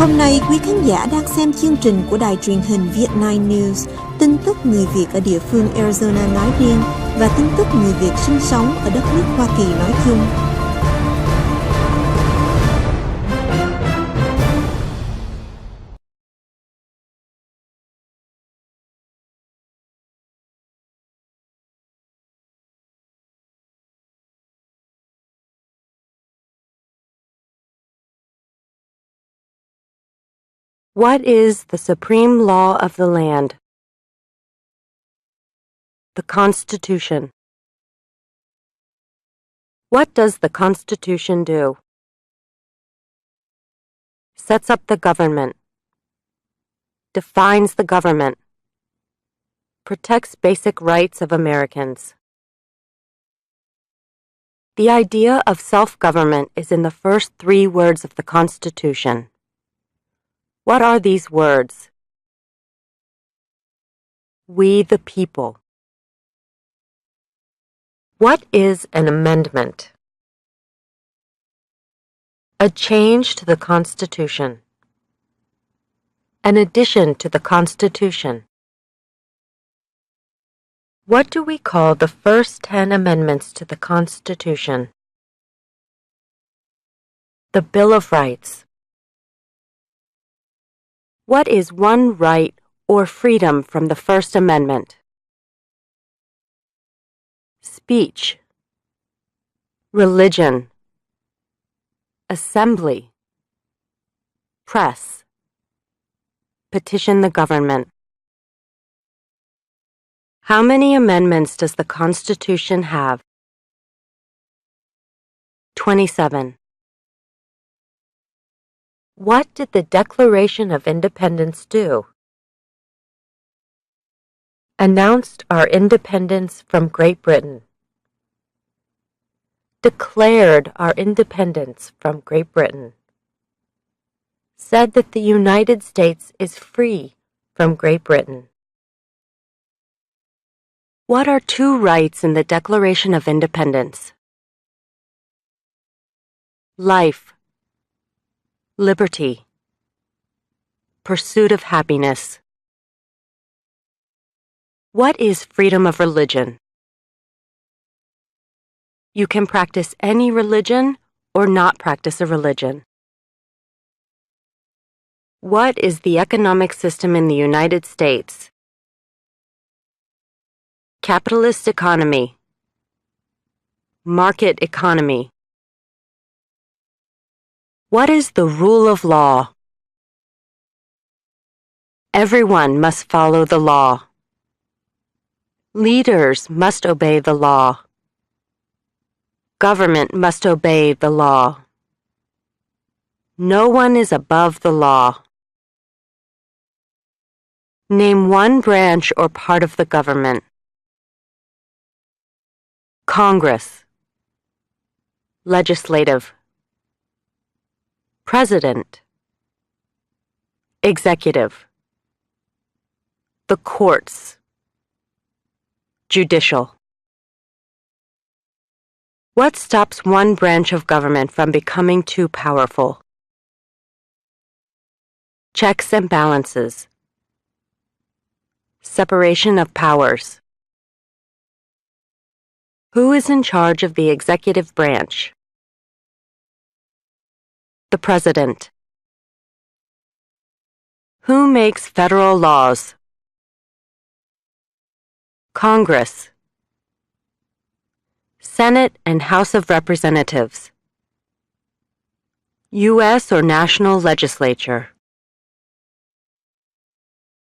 Hôm nay quý khán giả đang xem chương trình của đài truyền hình Viet9News, tin tức người Việt ở địa phương Arizona nói riêng và tin tức người Việt sinh sống ở đất nước Hoa Kỳ nói chung. What is the supreme law of the land? The Constitution. What does the Constitution do? Sets up the government. Defines the government. Protects basic rights of Americans. The idea of self-government is in the first 3 words of the Constitution. What are these words? We the people. What is an amendment? A change to the Constitution. An addition to the Constitution. What do we call the first 10 amendments to the Constitution? The Bill of Rights. What is one right or freedom from the First Amendment? Speech. Religion. Assembly. Press. Petition the government. How many amendments does the Constitution have? 27. What did the Declaration of Independence do? Announced our independence from Great Britain. Declared our independence from Great Britain. Said that the United States is free from Great Britain. What are 2 rights in the Declaration of Independence? Life. Liberty. Pursuit of happiness. What is freedom of religion? You can practice any religion or not practice a religion. What is the economic system in the United States? Capitalist economy. Market economy. What is the rule of law? Everyone must follow the law. Leaders must obey the law. Government must obey the law. No one is above the law. Name one branch or part of the government. Congress. Legislative. President. Executive. The courts. Judicial. What stops one branch of government from becoming too powerful? Checks and balances. Separation of powers. Who is in charge of the executive branch? The President. Who makes federal laws? Congress. Senate and House of Representatives. U.S. or national legislature.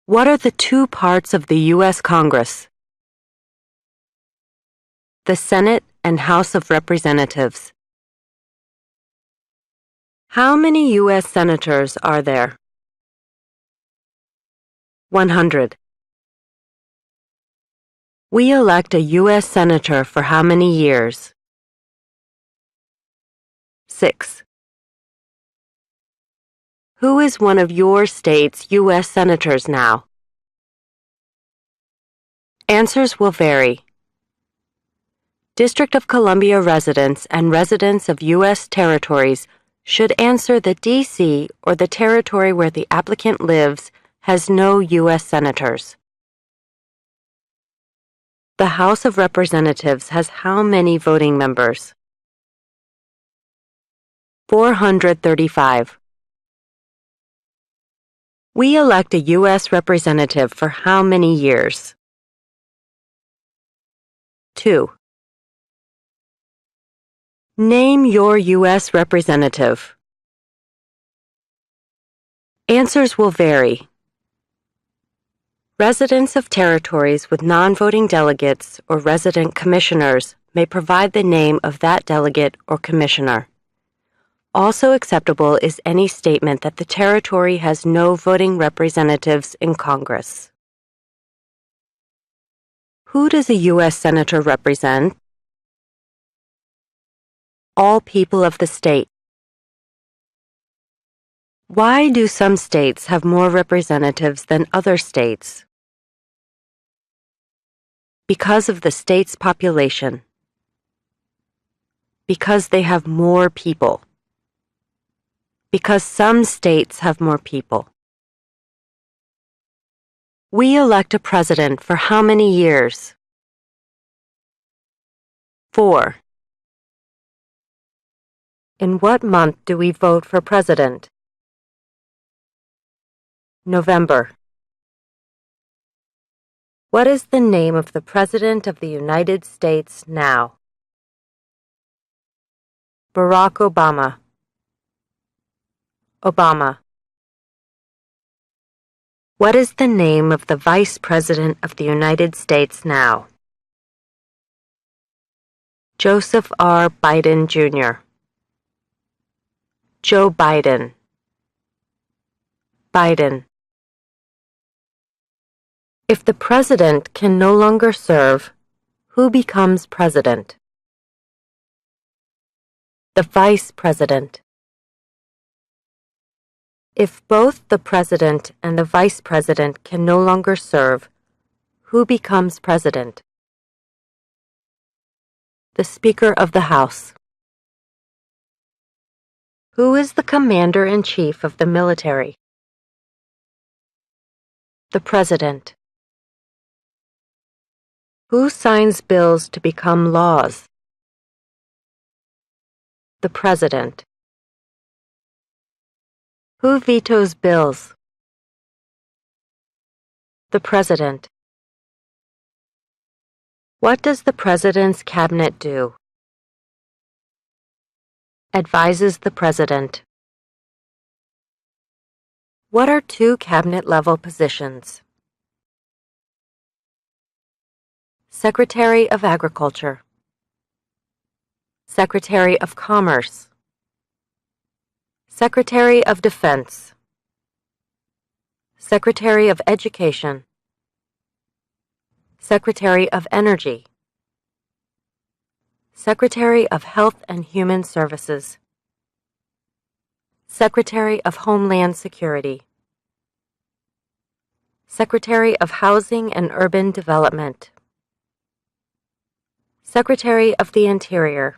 What are the 2 parts of the U.S. Congress? The Senate and House of Representatives. How many U.S. senators are there? 100. We elect a U.S. senator for how many years? 6. Who is one of your state's U.S. senators now? Answers will vary. District of Columbia residents and residents of U.S. territories should answer that D.C. or the territory where the applicant lives has no U.S. senators. The House of Representatives has how many voting members? 435. We elect a U.S. representative for how many years? 2. Name your U.S. representative. Answers will vary. Residents of territories with non-voting delegates or resident commissioners may provide the name of that delegate or commissioner. Also acceptable is any statement that the territory has no voting representatives in Congress. Who does a U.S. Senator represent? All people of the state. Why do some states have more representatives than other states? Because of the state's population. Because they have more people. Because some states have more people. We elect a president for how many years? 4. In what month do we vote for president? November. What is the name of the President of the United States now? Barack Obama. Obama. What is the name of the Vice President of the United States now? Joseph R. Biden, Jr. Joe Biden. Biden. If the president can no longer serve, who becomes president? The vice president. If both the president and the vice president can no longer serve, who becomes president? The Speaker of the House. Who is the commander-in-chief of the military? The President. Who signs bills to become laws? The President. Who vetoes bills? The President. What does the President's cabinet do? Advises the President. What are two cabinet-level positions? Secretary of Agriculture. Secretary of Commerce. Secretary of Defense. Secretary of Education. Secretary of Energy. Secretary of Health and Human Services. Secretary of Homeland Security. Secretary of Housing and Urban Development. Secretary of the Interior.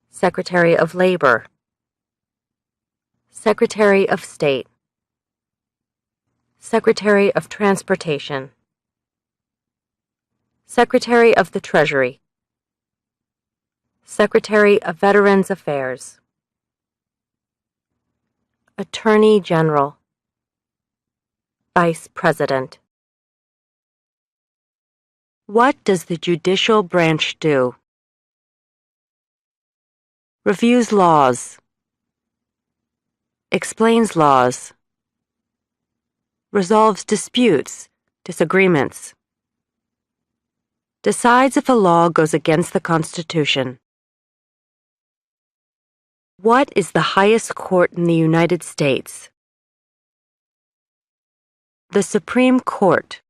Secretary of Labor. Secretary of State. Secretary of Transportation. Secretary of the Treasury. Secretary of Veterans Affairs. Attorney General. Vice President. What does the judicial branch do? Reviews laws. Explains laws. Resolves disputes, disagreements. Decides if a law goes against the Constitution. What is the highest court in the United States? The Supreme Court.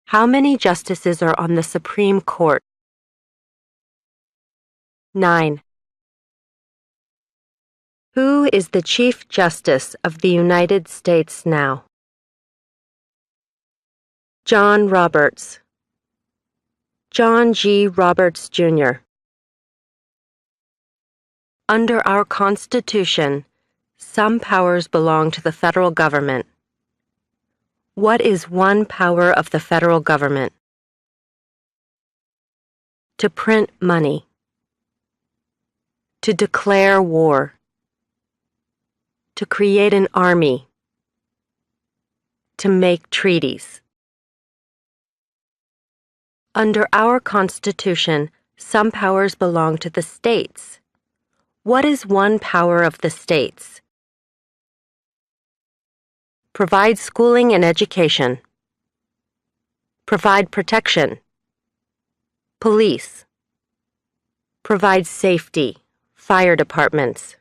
How many justices are on the Supreme Court? 9. Who is the Chief Justice of the United States now? John Roberts. John G. Roberts, Jr. Under our Constitution, some powers belong to the federal government. What is one power of the federal government? To print money. To declare war. To create an army. To make treaties. Under our Constitution, some powers belong to the states. What is one power of the states? Provide schooling and education. Provide protection. Police. Provide safety, fire departments.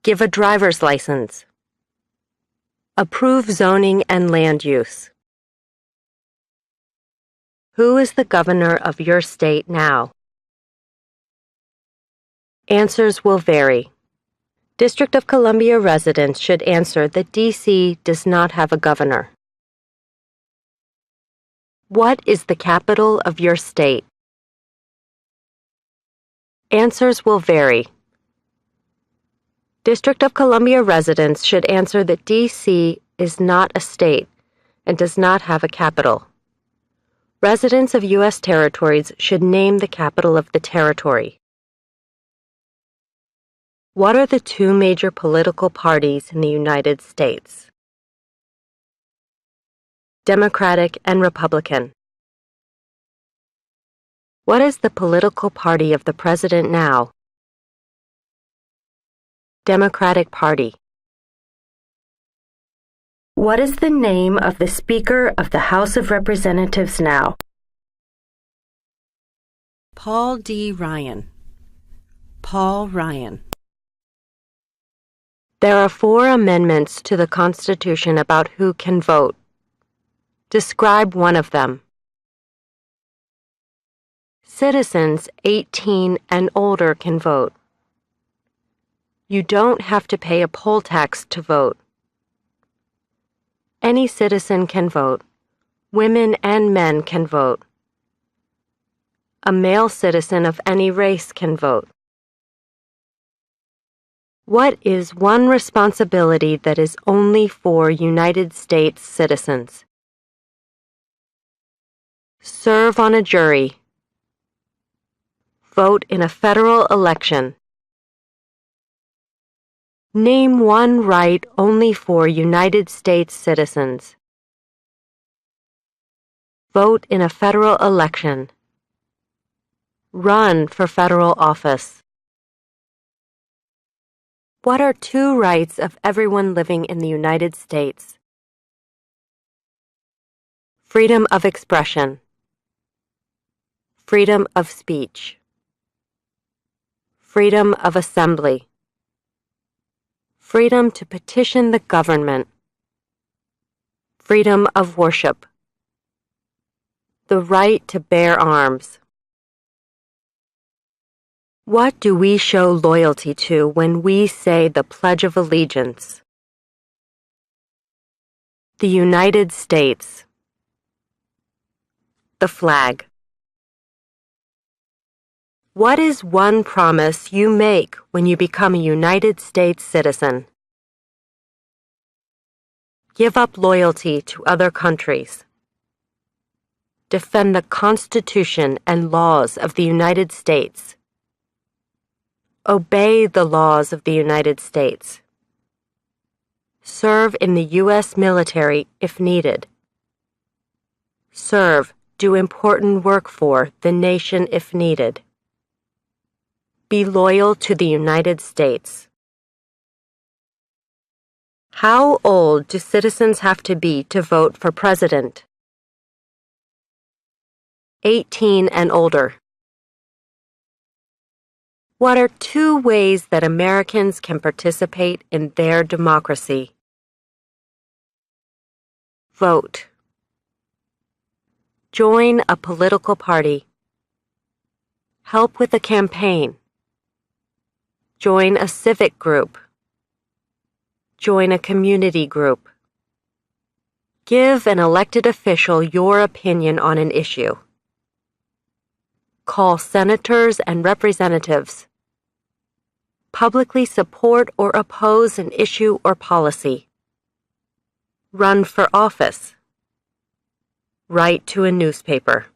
Give a driver's license. Approve zoning and land use. Who is the governor of your state now? Answers will vary. District of Columbia residents should answer that D.C. does not have a governor. What is the capital of your state? Answers will vary. District of Columbia residents should answer that D.C. is not a state and does not have a capital. Residents of U.S. territories should name the capital of the territory. What are the two major political parties in the United States? Democratic and Republican. What is the political party of the president now? Democratic Party. What is the name of the Speaker of the House of Representatives now? Paul D. Ryan. Paul Ryan. There are 4 amendments to the Constitution about who can vote. Describe one of them. Citizens 18 and older can vote. You don't have to pay a poll tax to vote. Any citizen can vote. Women and men can vote. A male citizen of any race can vote. What is one responsibility that is only for United States citizens? Serve on a jury. Vote in a federal election. Name one right only for United States citizens. Vote in a federal election. Run for federal office. What are 2 rights of everyone living in the United States? Freedom of expression. Freedom of speech. Freedom of assembly. Freedom to petition the government. Freedom of worship. The right to bear arms. What do we show loyalty to when we say the Pledge of Allegiance? The United States. The flag. What is one promise you make when you become a United States citizen? Give up loyalty to other countries. Defend the Constitution and laws of the United States. Obey the laws of the United States. Serve in the U.S. military if needed. Serve, do important work for the nation if needed. Be loyal to the United States. How old do citizens have to be to vote for president? 18 and older. What are 2 ways that Americans can participate in their democracy? Vote. Join a political party. Help with a campaign. Join a civic group. Join a community group. Give an elected official your opinion on an issue. Call senators and representatives. publicly support or oppose an issue or policy. Run for office. Write to a newspaper.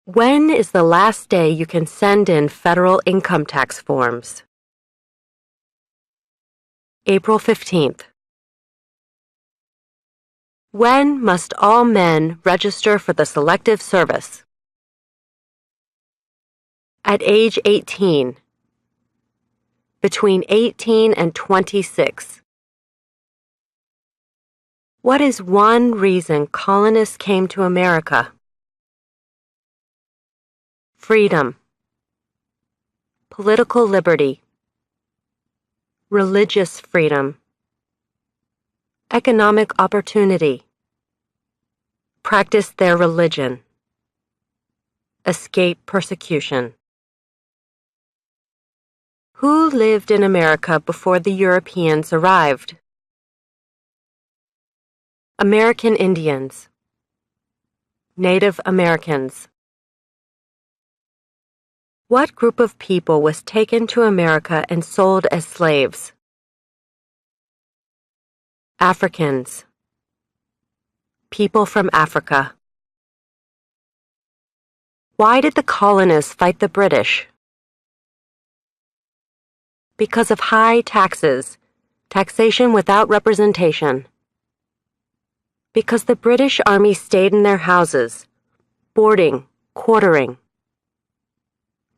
When is the last day you can send in federal income tax forms? April 15th. When must all men register for the Selective Service? At age 18. Between 18 and 26. What is one reason colonists came to America? Freedom. Political liberty. Religious freedom. Economic opportunity. Practice their religion. Escape persecution. Who lived in America before the Europeans arrived? American Indians. Native Americans. What group of people was taken to America and sold as slaves? Africans. People from Africa. Why did the colonists fight the British? Because of high taxes, taxation without representation. Because the British Army stayed in their houses, boarding, quartering.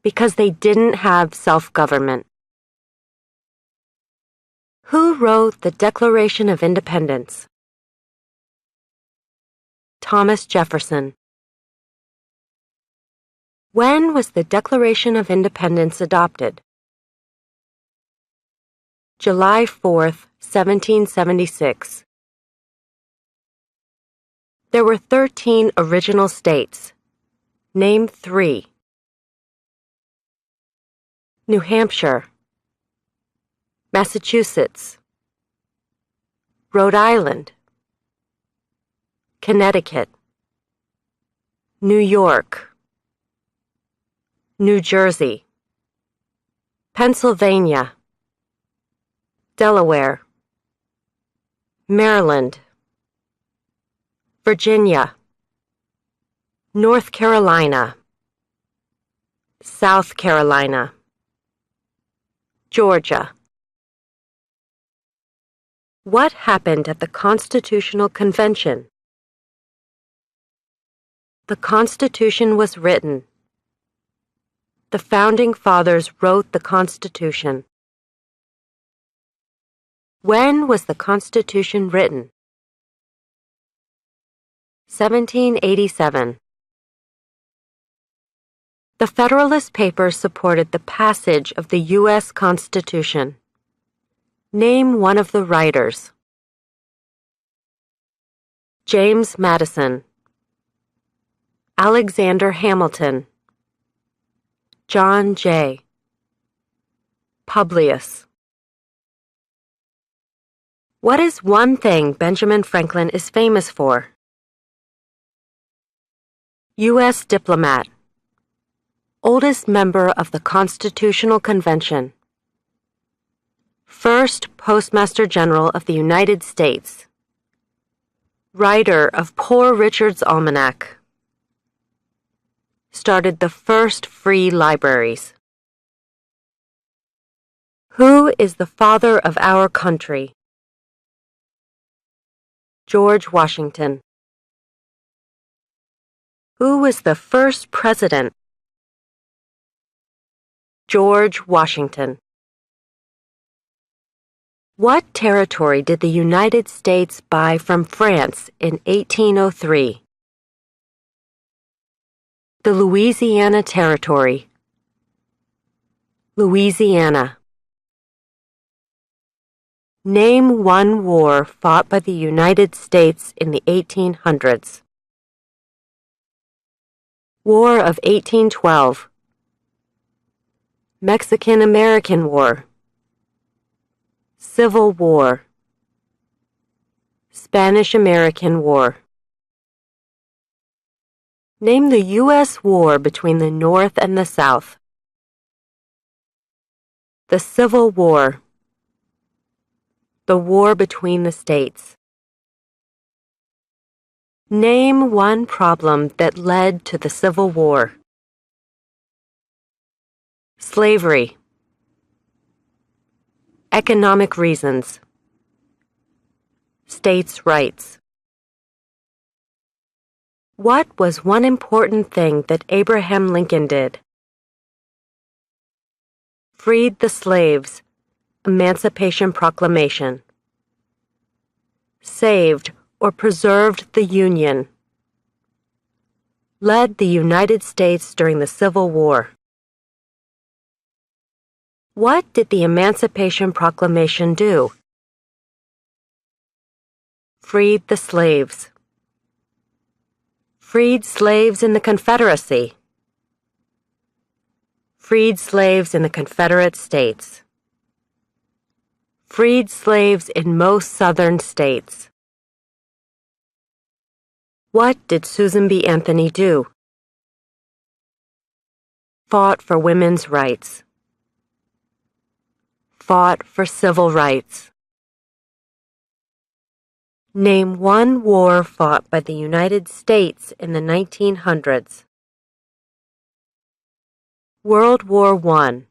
Because they didn't have self-government. Who wrote the Declaration of Independence? Thomas Jefferson. When was the Declaration of Independence adopted? July 4th, 1776. There were 13 original states. Name 3. New Hampshire. Massachusetts. Rhode Island. Connecticut. New York. New Jersey. Pennsylvania. Delaware. Maryland. Virginia. North Carolina. South Carolina. Georgia. What happened at the Constitutional Convention? The Constitution was written. The Founding Fathers wrote the Constitution. When was the Constitution written? 1787. The Federalist Papers supported the passage of the U.S. Constitution. Name one of the writers. James Madison. Alexander Hamilton. John Jay. Publius. What is one thing Benjamin Franklin is famous for? U.S. diplomat. Oldest member of the Constitutional Convention. First Postmaster General of the United States. Writer of Poor Richard's Almanac. Started the first free libraries. Who is the father of our country? George Washington. Who was the first president? George Washington. What territory did the United States buy from France in 1803? The Louisiana Territory. Louisiana. Name one war fought by the United States in the 1800s. War of 1812. Mexican-American War. Civil War. Spanish-American War. Name the U.S. war between the North and the South. The Civil War. The war between the states. Name one problem that led to the Civil War. Slavery. Economic reasons. States' rights. What was one important thing that Abraham Lincoln did? Freed the slaves. Emancipation Proclamation. Saved or preserved the Union. Led the United States during the Civil War. What did the Emancipation Proclamation do? Freed the slaves. Freed slaves in the Confederacy. Freed slaves in the Confederate States. Freed slaves in most southern states. What did Susan B. Anthony do? Fought for women's rights. Fought for civil rights. Name one war fought by the United States in the 1900s. World War I.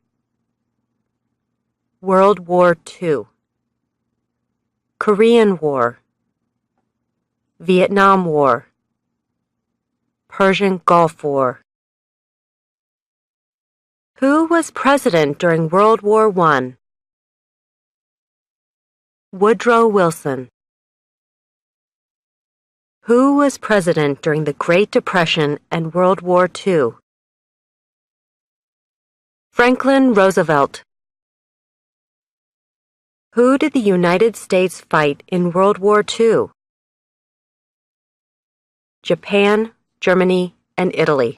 World War II. Korean War. Vietnam War. Persian Gulf War. Who was president during World War I? Woodrow Wilson. Who was president during the Great Depression and World War II? Franklin Roosevelt. Who did the United States fight in World War II? Japan, Germany, and Italy.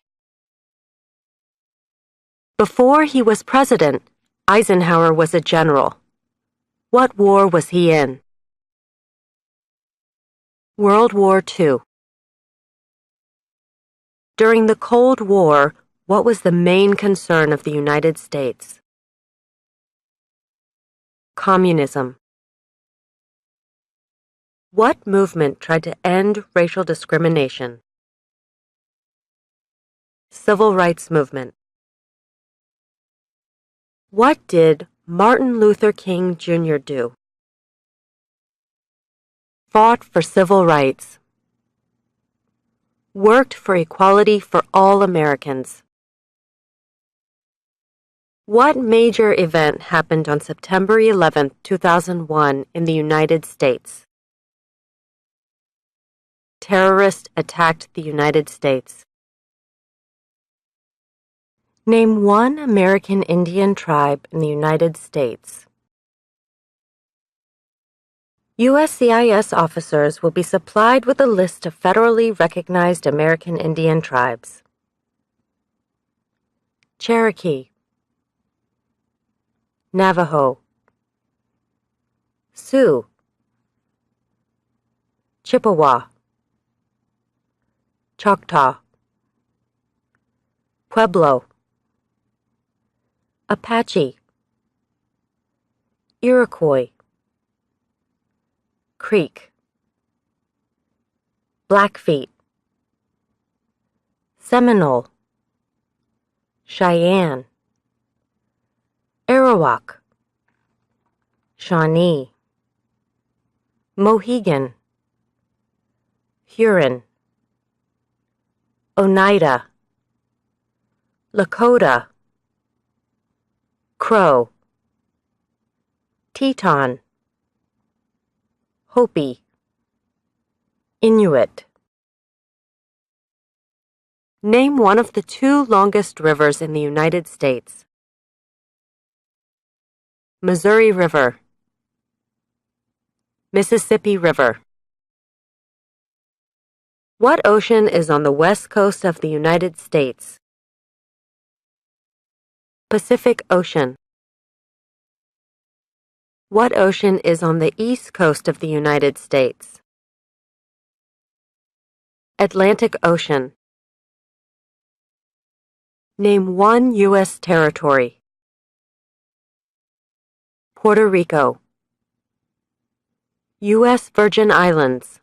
Before he was president, Eisenhower was a general. What war was he in? World War II. During the Cold War, what was the main concern of the United States? Communism. What movement tried to end racial discrimination? Civil rights movement. What did Martin Luther King Jr. do? Fought for civil rights. Worked for equality for all Americans. What major event happened on September 11, 2001 in the United States? Terrorists attacked the United States. Name one American Indian tribe in the United States. USCIS officers will be supplied with a list of federally recognized American Indian tribes. Cherokee. Navajo. Sioux. Chippewa. Choctaw. Pueblo. Apache. Iroquois. Creek. Blackfeet. Seminole. Cheyenne. Arawak. Shawnee. Mohegan. Huron. Oneida. Lakota. Crow. Teton. Hopi. Inuit. Name one of the two longest rivers in the United States. Missouri River. Mississippi River. What ocean is on the west coast of the United States? Pacific Ocean. What ocean is on the east coast of the United States? Atlantic Ocean. Name one U.S. territory. Puerto Rico, U.S. Virgin Islands,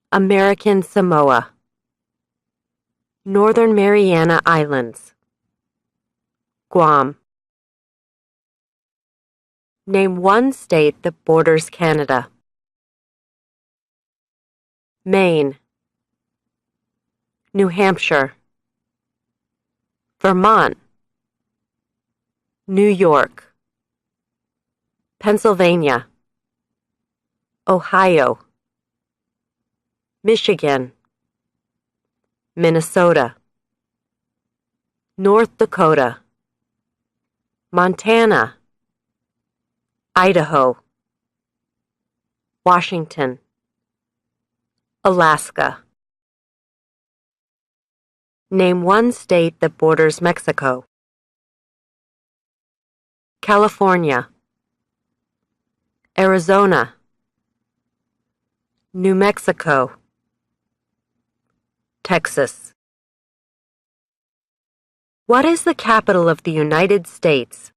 American Samoa, Northern Mariana Islands, Guam. Name one state that borders Canada. Maine, New Hampshire, Vermont, New York, Pennsylvania, Ohio, Michigan, Minnesota, North Dakota, Montana, Idaho, Washington, Alaska. Name one state that borders Mexico. California, Arizona, New Mexico, Texas. What is the capital of the United States?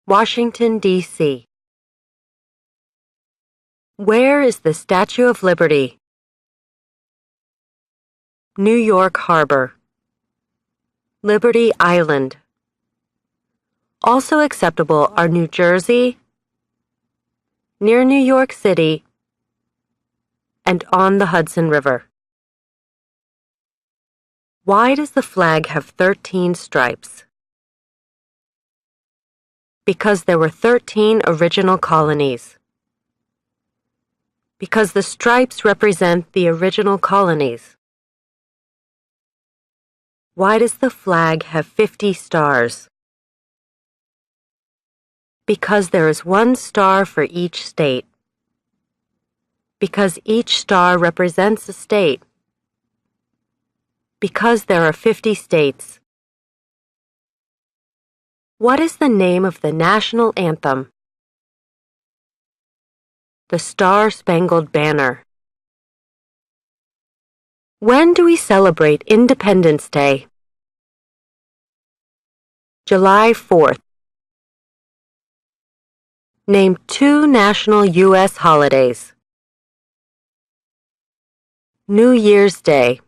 Washington, D.C. Where is the Statue of Liberty? New York Harbor, Liberty Island. Also acceptable are New Jersey, near New York City, and on the Hudson River. Why does the flag have 13 stripes? Because there were 13 original colonies. Because the stripes represent the original colonies. Why does the flag have 50 stars? Because there is one star for each state. Because each star represents a state. Because there are 50 states. What is the name of the national anthem? The Star-Spangled Banner. When do we celebrate Independence Day? July 4th. Name two national U.S. holidays. New Year's Day,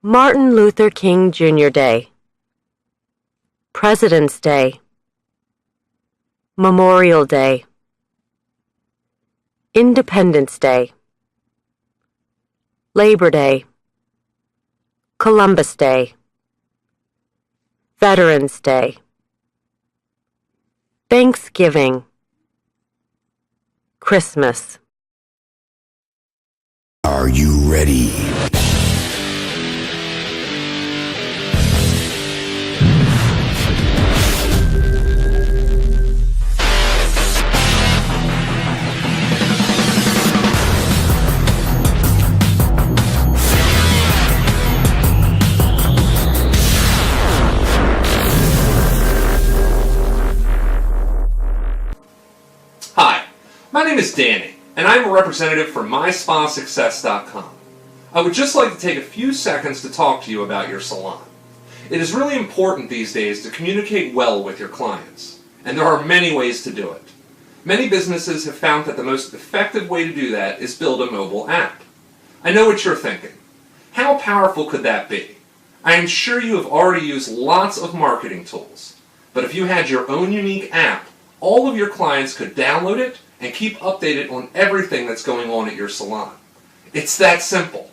Martin Luther King Jr. Day, President's Day, Memorial Day, Independence Day, Labor Day, Columbus Day, Veterans Day, Thanksgiving, Christmas. Are you ready? Hi, my name is Danny, and I'm a representative for MySpaSuccess.com. I would just like to take a few seconds to talk to you about your salon. It is really important these days to communicate well with your clients, and there are many ways to do it. Many businesses have found that the most effective way to do that is build a mobile app. I know what you're thinking. How powerful could that be? I am sure you have already used lots of marketing tools, but if you had your own unique app, all of your clients could download it and keep updated on everything that's going on at your salon. It's that simple.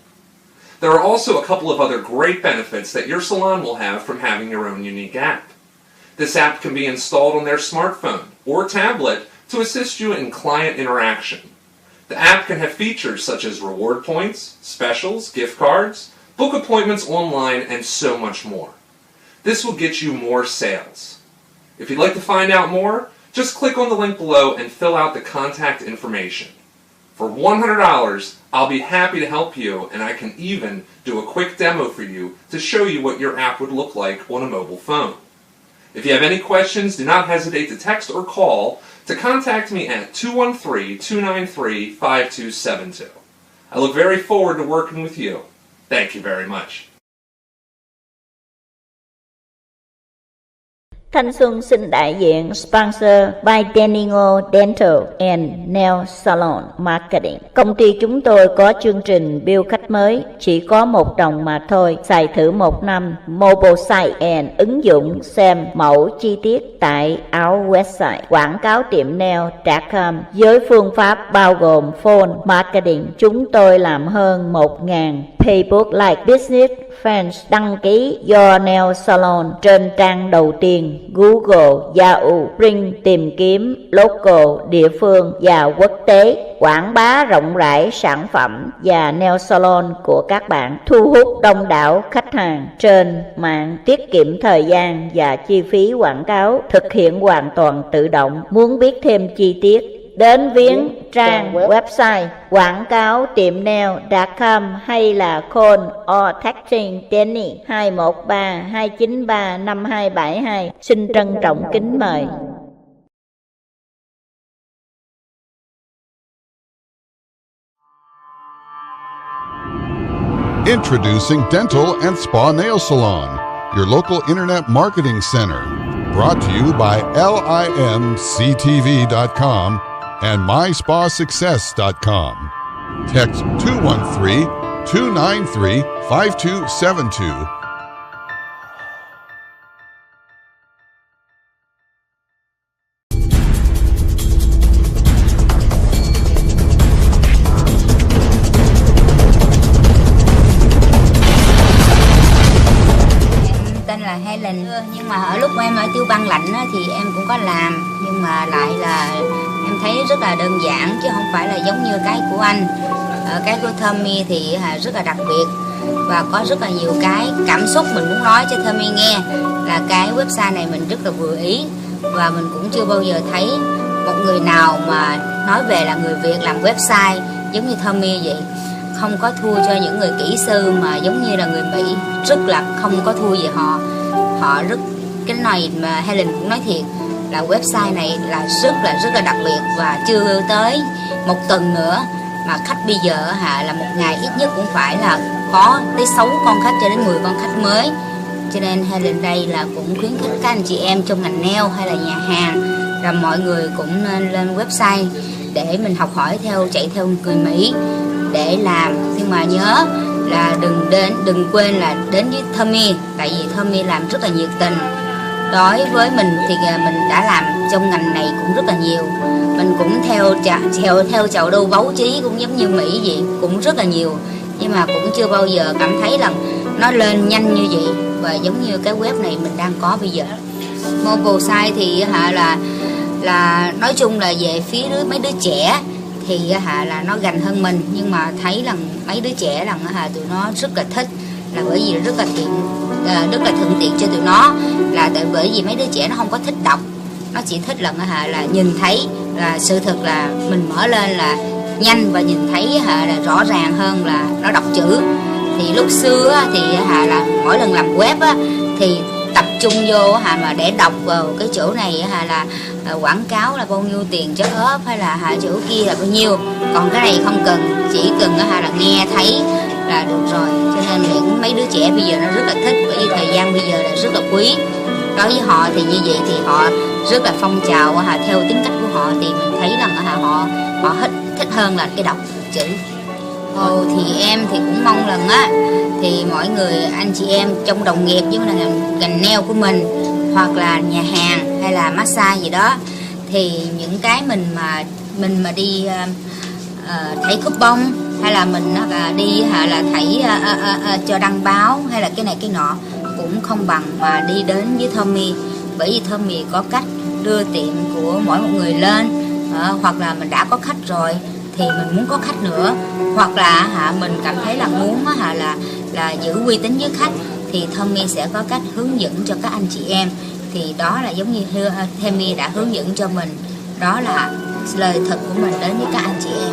There are also a couple of other great benefits that your salon will have from having your own unique app. This app can be installed on their smartphone or tablet to assist you in client interaction. The app can have features such as reward points, specials, gift cards, book appointments online, and so much more. This will get you more sales. If you'd like to find out more, just click on the link below and fill out the contact information. For $100, I'll be happy to help you, and I can even do a quick demo for you to show you what your app would look like on a mobile phone. If you have any questions, do not hesitate to text or call to contact me at 213-293-5272. I look very forward to working with you. Thank you very much. Thanh Xuân xin đại diện sponsor Bidennial Dental and Nail Salon Marketing. Công ty chúng tôi có chương trình bill khách mới chỉ có $1 mà thôi. Xài thử 1 năm mobile site and ứng dụng xem mẫu chi tiết tại our website quảng cáo tiệm nail.com với phương pháp bao gồm phone marketing. Chúng tôi làm hơn 1.000 Facebook like business fans đăng ký Your Nail Salon trên trang đầu tiên Google, Yahoo, Bing tìm kiếm local, địa phương và quốc tế, quảng bá rộng rãi sản phẩm và nail salon của các bạn, thu hút đông đảo khách hàng trên mạng, tiết kiệm thời gian và chi phí quảng cáo, thực hiện hoàn toàn tự động. Muốn biết thêm chi tiết, đến viếng trang website quảng cáo tiệm nail.com hay là call or texting Danny 213-293-5272. Xin trân trọng kính mời. Introducing Dental and Spa Nail Salon, your local internet marketing center. Brought to you by limctv.com and myspasuccess.com. Text 213-293-5272. Nhưng mà ở lúc em ở Tiêu Bang Lạnh á, thì em cũng có làm, nhưng mà lại là em thấy rất là đơn giản chứ không phải là giống như cái của anh. Cái của Tommy thì rất là đặc biệt và có rất là nhiều cái cảm xúc mình muốn nói cho Tommy nghe. Là cái website này mình rất là vừa ý và mình cũng chưa bao giờ thấy một người nào mà nói về là người Việt làm website giống như Tommy vậy. Không có thua cho những người kỹ sư mà giống như là người Mỹ, rất là không có thua gì họ. Họ rất, cái này mà Helen cũng nói thiệt là website này là rất là đặc biệt và chưa tới một tuần nữa mà khách bây giờ là một ngày ít nhất cũng phải là có tới 6 con khách cho đến 10 con khách mới. Cho nên Helen đây là cũng khuyến khích các anh chị em trong ngành nail hay là nhà hàng là mọi người cũng nên lên website để mình học hỏi chạy theo người Mỹ để làm. Nhưng mà nhớ là đừng quên là đến với Tommy, tại vì Tommy làm rất là nhiệt tình. Đối với mình thì mình đã làm trong ngành này cũng rất là nhiều, mình cũng theo chào đâu báo chí cũng giống như Mỹ vậy, cũng rất là nhiều, nhưng mà cũng chưa bao giờ cảm thấy là nó lên nhanh như vậy và giống như cái web này mình đang có bây giờ. Mobile site thì là nói chung là về phía mấy đứa trẻ thì là nó gần hơn mình, nhưng mà thấy là mấy đứa trẻ là tụi nó rất là thích, là bởi vì rất là thuận tiện cho tụi nó, là bởi vì mấy đứa trẻ nó không có thích đọc, nó chỉ thích là nhìn thấy, là sự thật là mình mở lên là nhanh và nhìn thấy là rõ ràng hơn là nó đọc chữ. Thì lúc xưa thì là mỗi lần làm web thì tập trung vô mà để đọc vào cái chỗ này là quảng cáo là bao nhiêu tiền cho ốp hay là chỗ kia là bao nhiêu, còn cái này không cần, chỉ cần là nghe thấy là được rồi. Cho nên những mấy đứa trẻ bây giờ nó rất là thích, bởi vì thời gian bây giờ là rất là quý. Đối với họ thì như vậy thì họ rất là phong trào theo tính cách của họ, thì mình thấy rằng họ thích hơn là cái đọc chữ. Thì em thì cũng mong rằng thì mọi người anh chị em trong đồng nghiệp với là ngành nail của mình, hoặc là nhà hàng hay là massage gì đó, thì những cái mình mà đi thảy coupon hay là mình đi là thảy cho đăng báo hay là cái này cái nọ cũng không bằng mà đi đến với Tommy, bởi vì Tommy có cách đưa tiệm của mỗi một người lên, hoặc là mình đã có khách rồi thì mình muốn có khách nữa, hoặc là mình cảm thấy là muốn là giữ uy tín với khách, thì Tommy sẽ có cách hướng dẫn cho các anh chị em. Thì đó là giống như Tommy đã hướng dẫn cho mình, đó là lời thật của mình đến với các anh chị em.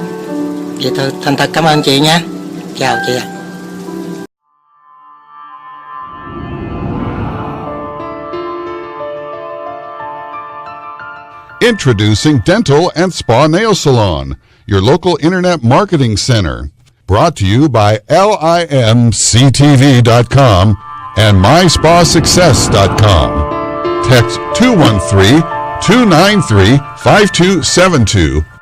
Vậy thôi, thành thật cảm ơn chị nha. Chào chị ạ. Introducing Dental and Spa Nail Salon, your local internet marketing center. Brought to you by limctv.com and myspasuccess.com. Text 213-293-5272